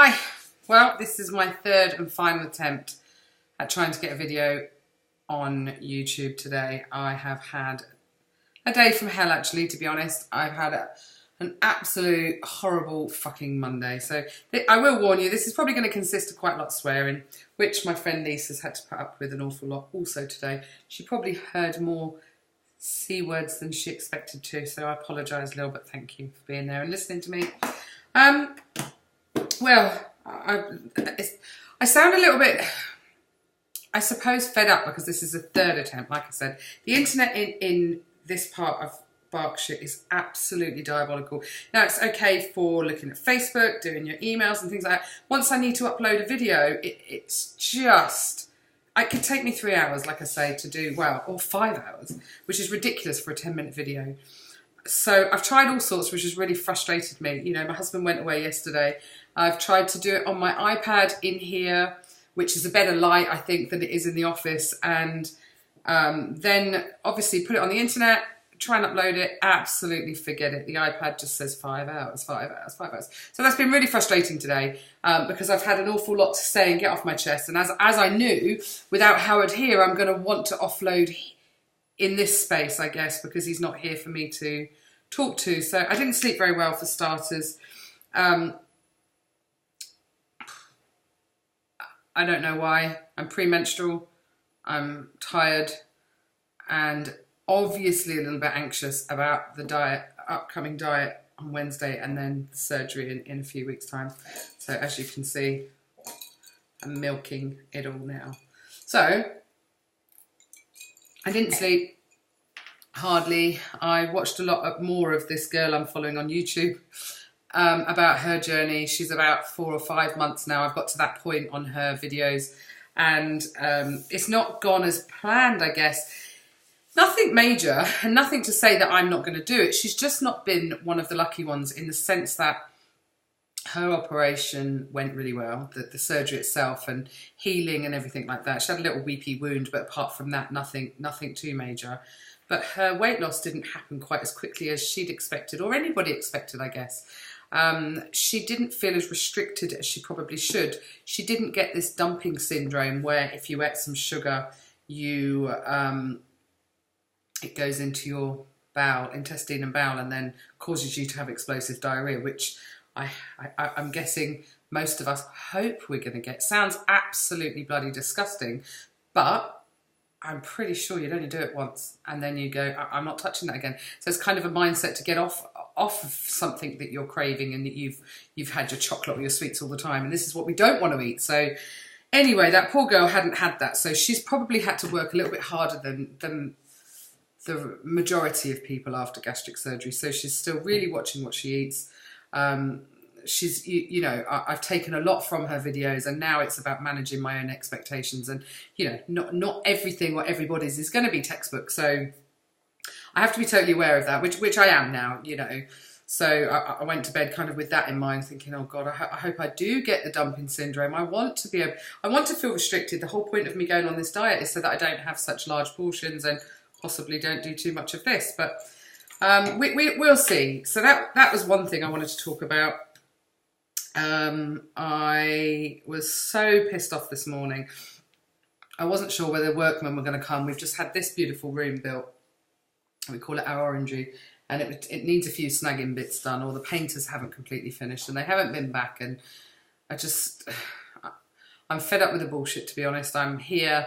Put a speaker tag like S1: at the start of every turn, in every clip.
S1: Hi, well, this is my third and final attempt at trying to get a video on YouTube today. I have had a day from hell, actually, to be honest. I've had an absolute horrible fucking Monday. So I will warn you, this is probably going to consist of quite a lot of swearing, which my friend Lisa's had to put up with an awful lot also today. She probably heard more C words than she expected to, so I apologise, Lil, but thank you for being there and listening to me. Well, I sound a little bit, I suppose, fed up because this is a third attempt, like I said. The internet in this part of Berkshire is absolutely diabolical. Now, it's okay for looking at Facebook, doing your emails and things like that. Once I need to upload a video, it's just, it could take me 3 hours, like I say, to do, well, or 5 hours, which is ridiculous for a 10-minute video. So I've tried all sorts, which has really frustrated me. You know, my husband went away yesterday. I've tried to do it on my iPad in here, which is a better light, I think, than it is in the office. And then obviously put it on the internet, try and upload it, absolutely forget it. The iPad just says 5 hours, 5 hours, 5 hours. So that's been really frustrating today because I've had an awful lot to say and get off my chest. And as I knew, without Howard here, I'm going to want to offload in this space, I guess, because he's not here for me to talk to. So I didn't sleep very well, for starters. I don't know why. I'm premenstrual, I'm tired, and obviously a little bit anxious about the upcoming diet on Wednesday and then the surgery in a few weeks' time. So as you can see, I'm milking it all now. So I didn't sleep, hardly. I watched a lot more of this girl I'm following on YouTube about her journey. She's about 4 or 5 months now. I've got to that point on her videos and it's not gone as planned, I guess. Nothing major and nothing to say that I'm not going to do it. She's just not been one of the lucky ones in the sense that her operation went really well, the surgery itself and healing and everything like that. She had a little weepy wound, but apart from that, nothing too major. But her weight loss didn't happen quite as quickly as she'd expected, or anybody expected, I guess. She didn't feel as restricted as she probably should. She didn't get this dumping syndrome where if you ate some sugar, you it goes into your bowel, intestine and bowel, and then causes you to have explosive diarrhea, which I'm guessing most of us hope we're going to get. Sounds absolutely bloody disgusting, but I'm pretty sure you'd only do it once and then you go, I'm not touching that again. So it's kind of a mindset to get off of something that you're craving and that you've had your chocolate or your sweets all the time, and this is what we don't want to eat. So anyway, that poor girl hadn't had that, so she's probably had to work a little bit harder than the majority of people after gastric surgery. So she's still really watching what she eats. She's, you know, I've taken a lot from her videos, and now it's about managing my own expectations. And, you know, not everything or everybody's is going to be textbook. So I have to be totally aware of that, which I am now, you know. So I went to bed kind of with that in mind, thinking, oh God, I hope I do get the dumping syndrome. I want to feel restricted. The whole point of me going on this diet is so that I don't have such large portions and possibly don't do too much of this. But we'll see. So that was one thing I wanted to talk about. I was so pissed off this morning. I wasn't sure whether workmen were going to come. We've just had this beautiful room built. We call it our orangery, and it needs a few snagging bits done, or the painters haven't completely finished and they haven't been back, and I'm fed up with the bullshit, to be honest. I'm here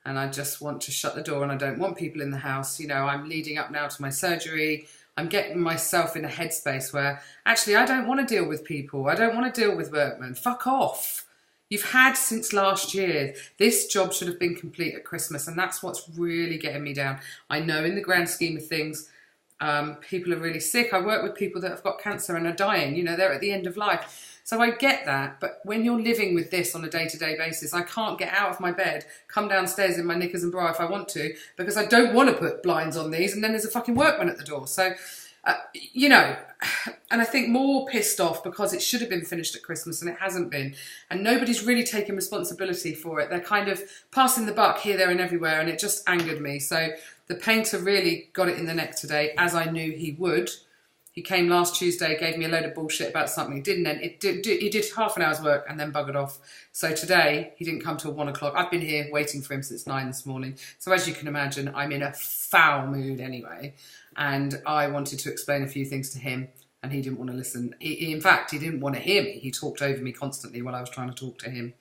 S1: and I just want to shut the door, and I don't want people in the house. You know, I'm leading up now to my surgery. I'm getting myself in a headspace where actually I don't want to deal with people. I don't want to deal with workmen. Fuck off. You've had since last year. This job should have been complete at Christmas, and that's what's really getting me down. I know in the grand scheme of things, people are really sick. I work with people that have got cancer and are dying. You know, they're at the end of life. So I get that, but when you're living with this on a day-to-day basis, I can't get out of my bed, come downstairs in my knickers and bra if I want to, because I don't want to put blinds on these, and then there's a fucking workman at the door. So, you know, and I think more pissed off because it should have been finished at Christmas and it hasn't been, and nobody's really taken responsibility for it. They're kind of passing the buck here, there and everywhere, and it just angered me. So the painter really got it in the neck today, as I knew he would. He came last Tuesday, gave me a load of bullshit about something. He didn't. He did half an hour's work and then buggered off. So today, he didn't come till 1 o'clock. I've been here waiting for him since 9 this morning. So as you can imagine, I'm in a foul mood anyway. And I wanted to explain a few things to him, and he didn't want to listen. In fact, he didn't want to hear me. He talked over me constantly while I was trying to talk to him.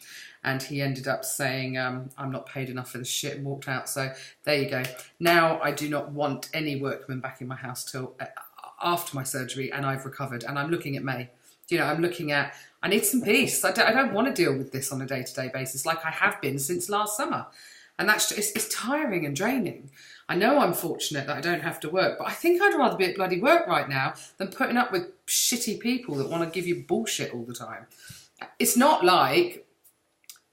S1: And he ended up saying, I'm not paid enough for this shit, and walked out. So there you go. Now I do not want any workmen back in my house till after my surgery and I've recovered, and I'm looking at May. You know, I'm looking at, I need some peace. I don't want to deal with this on a day-to-day basis like I have been since last summer. And that's just, it's tiring and draining. I know I'm fortunate that I don't have to work, but I think I'd rather be at bloody work right now than putting up with shitty people that want to give you bullshit all the time. It's not like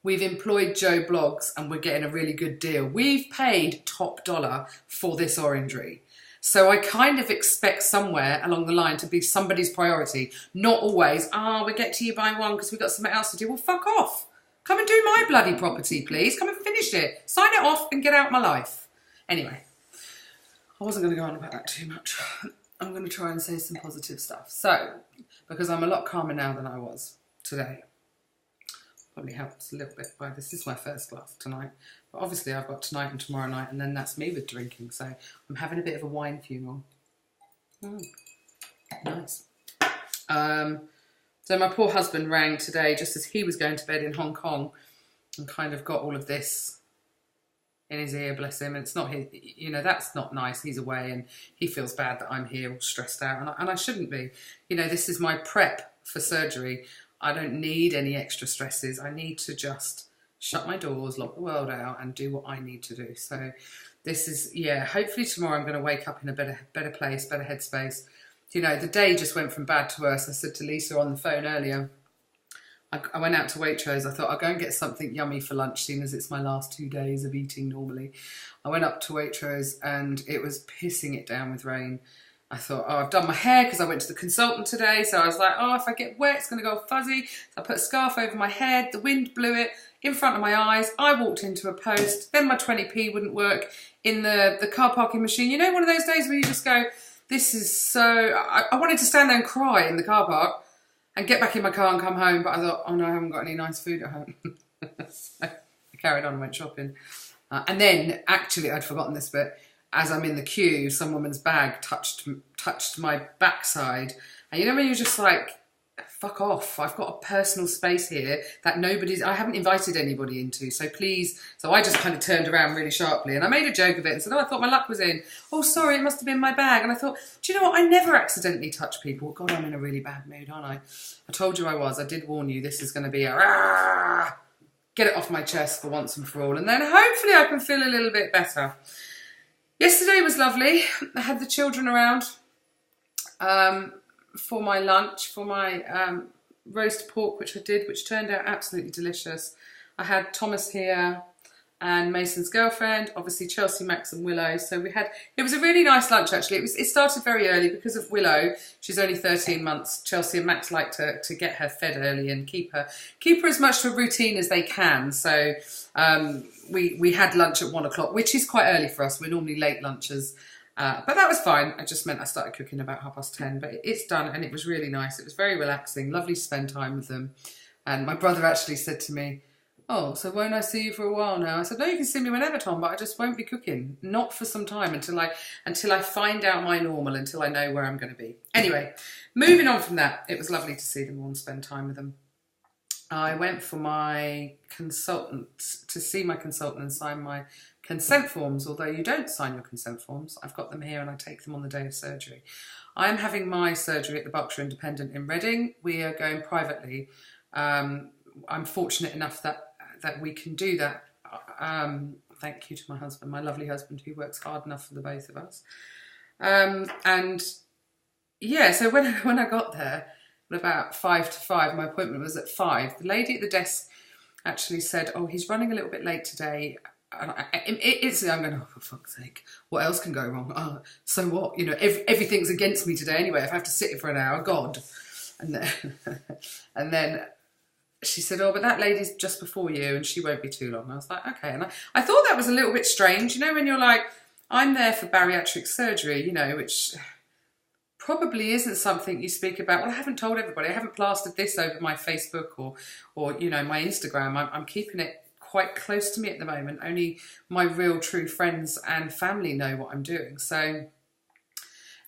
S1: we've employed Joe Blogs and we're getting a really good deal. We've paid top dollar for this orangery. So I kind of expect somewhere along the line to be somebody's priority, not always, we'll get to you by 1 because we've got something else to do. Well, fuck off. Come and do my bloody property, please. Come and finish it. Sign it off and get out my life. Anyway, I wasn't going to go on about that too much. I'm going to try and say some positive stuff. So, because I'm a lot calmer now than I was today. Probably helps a little bit by this is my first glass tonight. But obviously I've got tonight and tomorrow night, and then that's me with drinking. So I'm having a bit of a wine funeral. Nice. So my poor husband rang today just as he was going to bed in Hong Kong and kind of got all of this in his ear, bless him. And it's not his, you know, that's not nice. He's away and he feels bad that I'm here all stressed out, and I shouldn't be. You know, this is my prep for surgery. I don't need any extra stresses. I need to just shut my doors, lock the world out, and do what I need to do. So this is, yeah, hopefully tomorrow I'm going to wake up in a better place, better headspace. You know, the day just went from bad to worse. I said to Lisa on the phone earlier, I went out to Waitrose. I thought I'll go and get something yummy for lunch, seeing as it's my last 2 days of eating normally. I went up to Waitrose and it was pissing it down with rain. I thought, I've done my hair because I went to the consultant today. So I was like, if I get wet, it's going to go fuzzy. So I put a scarf over my head. The wind blew it in front of my eyes. I walked into a post. Then my 20p wouldn't work in the car parking machine. You know, one of those days where you just go, this is so... I wanted to stand there and cry in the car park and get back in my car and come home. But I thought, oh no, I haven't got any nice food at home. So I carried on and went shopping. And then, actually, I'd forgotten this bit. As I'm in the queue, some woman's bag touched my backside. And you know when you're just like, fuck off. I've got a personal space here that I haven't invited anybody into. So please. So I just kind of turned around really sharply and I made a joke of it and said, I thought my luck was in. Oh, sorry, it must have been my bag. And I thought, do you know what? I never accidentally touch people. God, I'm in a really bad mood, aren't I? I told you I was. I did warn you. This is going to be a get it off my chest for once and for all. And then hopefully I can feel a little bit better. Yesterday was lovely. I had the children around for my lunch, for my roast pork, which I did, which turned out absolutely delicious. I had Thomas here and Mason's girlfriend, obviously Chelsea, Max and Willow. So it was a really nice lunch actually. It started very early because of Willow. She's only 13 months. Chelsea and Max like to get her fed early and keep her as much to a routine as they can. So we had lunch at 1 o'clock, which is quite early for us. We're normally late lunchers. But that was fine. It just meant I started cooking about 10:30. But it's done and it was really nice. It was very relaxing. Lovely to spend time with them. And my brother actually said to me, oh, so won't I see you for a while now? I said, no, you can see me whenever, Tom, but I just won't be cooking. Not for some time until I find out my normal, until I know where I'm going to be. Anyway, moving on from that, it was lovely to see them all and spend time with them. I went for my consultant, to see my consultant and sign my consent forms, although you don't sign your consent forms. I've got them here and I take them on the day of surgery. I am having my surgery at the Berkshire Independent in Reading. We are going privately. I'm fortunate enough that we can do that. Thank you to my husband, my lovely husband, who works hard enough for the both of us. And yeah, so when I got there, at about 5 to 5, my appointment was at 5. The lady at the desk actually said, oh, he's running a little bit late today. And I'm going, oh, for fuck's sake, what else can go wrong? Oh, so what? You know, everything's against me today anyway. If I have to sit here for an hour, God. And then she said, oh, but that lady's just before you and she won't be too long. I was like, okay. And I thought that was a little bit strange, you know, when you're like, I'm there for bariatric surgery, you know, which probably isn't something you speak about. Well, I haven't told everybody. I haven't plastered this over my Facebook or you know, my Instagram. I'm keeping it quite close to me at the moment. Only my real true friends and family know what I'm doing. So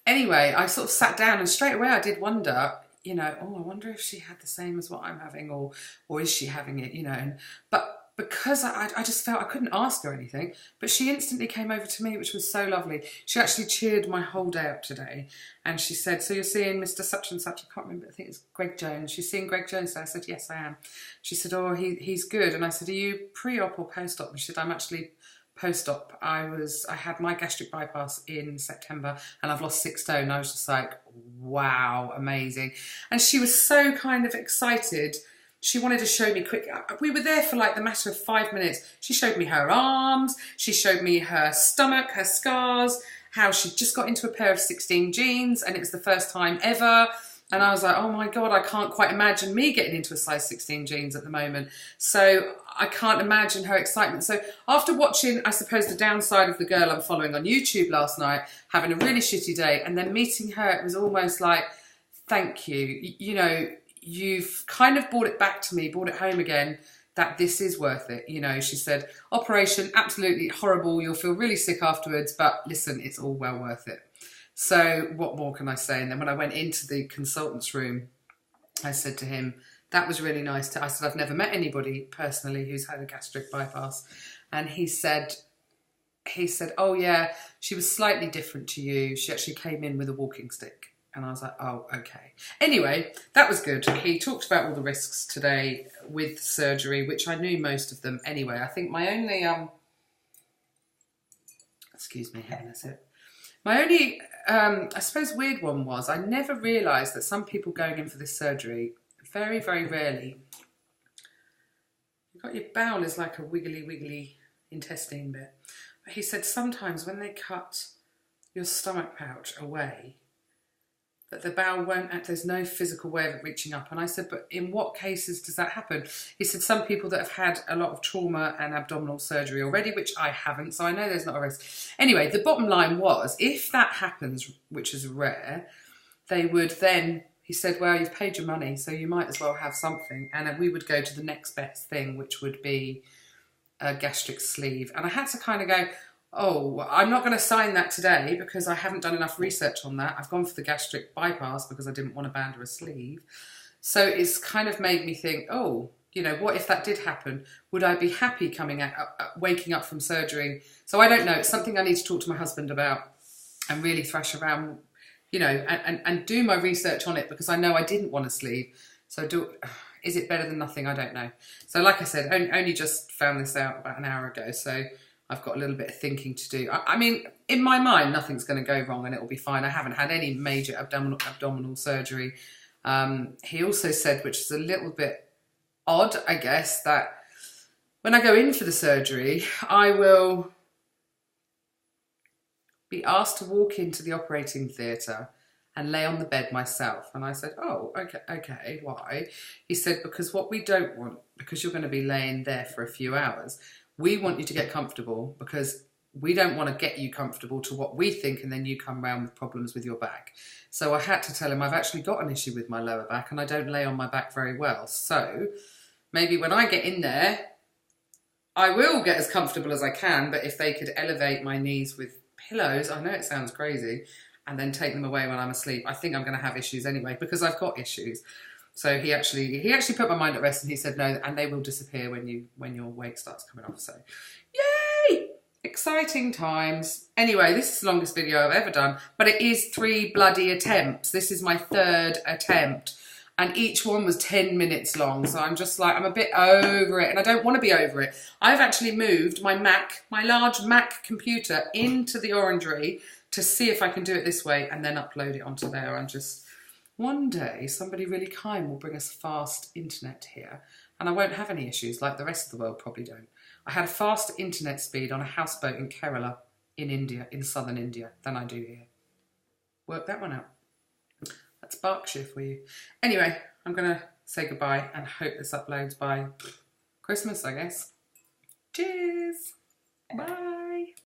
S1: anyway, I sort of sat down and straight away I did wonder, you know, oh, I wonder if she had the same as what I'm having, or is she having it, you know. But because I just felt I couldn't ask her anything, but she instantly came over to me, which was so lovely. She actually cheered my whole day up today. And she said, so you're seeing Mr. Such and Such, I can't remember, I think it's Greg Jones. She's seeing Greg Jones today. I said, yes, I am. She said, oh, he's good. And I said, are you pre-op or post-op? And she said, I'm actually post-op. I had my gastric bypass in September and I've lost 6 stone. I was just like, wow, amazing. And she was so kind of excited. She wanted to show me quick. We were there for like the matter of 5 minutes. She showed me her arms. She showed me her stomach, her scars, how she just got into a pair of 16 jeans and it was the first time ever. And I was like, oh my God, I can't quite imagine me getting into a size 16 jeans at the moment. So I can't imagine her excitement. So after watching, I suppose, the downside of the girl I'm following on YouTube last night, having a really shitty day, and then meeting her, it was almost like, thank you. You know, you've kind of brought it back to me, brought it home again, that this is worth it. You know, she said, operation, absolutely horrible. You'll feel really sick afterwards, but listen, it's all well worth it. So what more can I say? And then when I went into the consultant's room, I said to him, that was really nice. I said, I've never met anybody personally who's had a gastric bypass. And he said, oh yeah, she was slightly different to you. She actually came in with a walking stick. And I was like, oh, okay. Anyway, that was good. He talked about all the risks today with surgery, which I knew most of them anyway. I think my only, excuse me, that's it. My only, I suppose, weird one was I never realised that some people going in for this surgery, very, very rarely, you've got your bowel is like a wiggly intestine bit. But he said sometimes when they cut your stomach pouch away, that the bowel won't act, there's no physical way of it reaching up. And I said, but in what cases does that happen? He said some people that have had a lot of trauma and abdominal surgery already, which I haven't, so I know there's not a risk. Anyway, the bottom line was, if that happens, which is rare, they would then, he said, well, you've paid your money, so you might as well have something. And we would go to the next best thing, which would be a gastric sleeve. And I had to kind of go, oh, I'm not going to sign that today because I haven't done enough research on that. I've gone for the gastric bypass because I didn't want a band or a sleeve. So it's kind of made me think, oh, you know, what if that did happen? Would I be happy coming out, waking up from surgery? So I don't know. It's something I need to talk to my husband about and really thrash around, you know, and do my research on it, because I know I didn't want a sleeve. So is it better than nothing? I don't know. So like I said, only just found this out about an hour ago. So I've got a little bit of thinking to do. I mean, in my mind, nothing's going to go wrong and it will be fine. I haven't had any major abdominal surgery. He also said, which is a little bit odd, I guess, that when I go in for the surgery, I will be asked to walk into the operating theatre and lay on the bed myself. And I said, oh, okay, why? He said, because what we don't want, because you're going to be laying there for a few hours, we want you to get comfortable, because we don't want to get you comfortable to what we think and then you come round with problems with your back. So I had to tell him I've actually got an issue with my lower back and I don't lay on my back very well. So maybe when I get in there, I will get as comfortable as I can, but if they could elevate my knees with pillows, I know it sounds crazy, and then take them away when I'm asleep, I think I'm going to have issues anyway, because I've got issues. So he actually put my mind at rest, and he said no, and they will disappear when your weight starts coming off. So, yay! Exciting times. Anyway, this is the longest video I've ever done, but it is 3 bloody attempts. This is my 3rd attempt, and each one was 10 minutes long. So I'm just like, I'm a bit over it, and I don't want to be over it. I've actually moved my large Mac computer into the orangery to see if I can do it this way and then upload it onto there. I'm just... One day, somebody really kind will bring us fast internet here, and I won't have any issues like the rest of the world probably don't. I had a faster internet speed on a houseboat in Kerala, in India, in southern India, than I do here. Work that one out. That's Berkshire for you. Anyway, I'm going to say goodbye and hope this uploads by Christmas, I guess. Cheers! Bye!